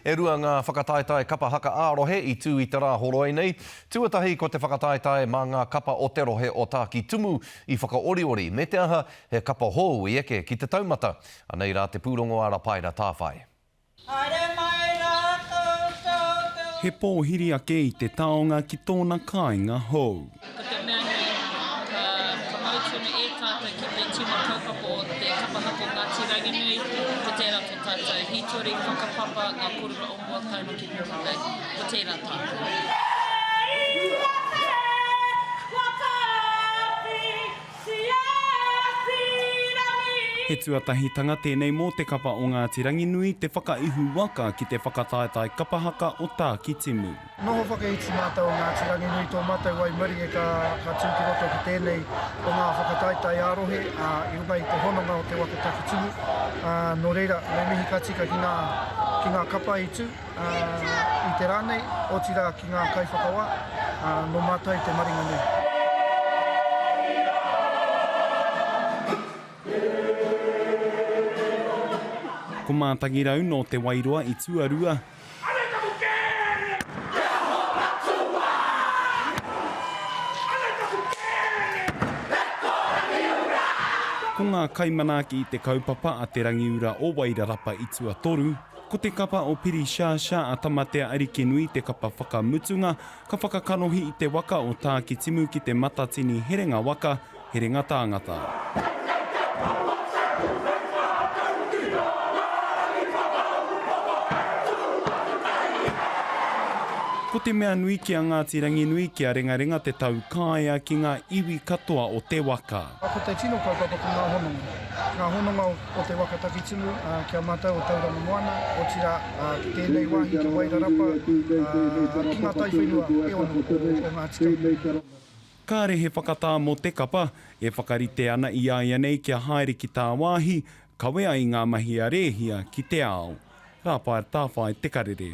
E rua ngā whakataetae kapa haka ārohe I tū I te rā horoi nei. Tuatahi ko te whakataetae mā ngā kapa o te rohe o tā ki tumu I whakaoriori. Me te aha he kapa hou I eke ki te taumata. Anei rā te pūrongo ara paira tāwhai. He pōhiri ake I te taonga ki tōna kāinga hou. Ko te mea nui, ka mautunu e tātou ki te tino kaupapa o te kapahako Ngāti Ranginui, ko tērā tō tātou hitori, whakapapa, ngā korura o mua kaino ki te tātou, ko tērā tātou. He tuatahitanga tēnei mō te kapa o Ngāti Ranginui te whakaihu waka ki te whakataetai kapahaka o tā ki timu. Noho whakaiti mātou Ngāti Ranginui tō mātou wai muri e ka tūki roto ki tēnei o ngā whakataetai ārohe I runga I te hononga o te waka takitimu. Nō reira, me mihi ka tika ki ngā kapa I tū I te rānei, o tira ki ngā kaiwhakawa, no mātou te maringa nei. Ko mātangi rau no te wairoa I Tuarua. Ko ngā kaimanaki I te kaupapa a te rangiura o Wairarapa I Tuatoru, ko te kapa o Piri Shasha a Tamatea Arikenui te kapa whakamutunga, ka whakakanohi I te waka o tā ki timu ki te matatini herenga waka, herenga tāngata. Ko te mea nui ki a Ngāti Ranginui ki a rengarenga te tau kāia ki ngā iwi katoa o te waka. Ko te tino kaupapa ko ngā hononga. Ngā hononga o te waka takitimu, kia mātou o Tauranga Moana, o tira ki tēnei wāhi ki Wairarapa, ki ngā taiwhenua e ono o Ngāti Ranginui. Kāre he whakatā mō te kapa, e whakarite ana I aia nei kia haere ki tā wāhi, kawea I ngā mahi a rēhia ki te ao. Rāpai tāwhai te karere.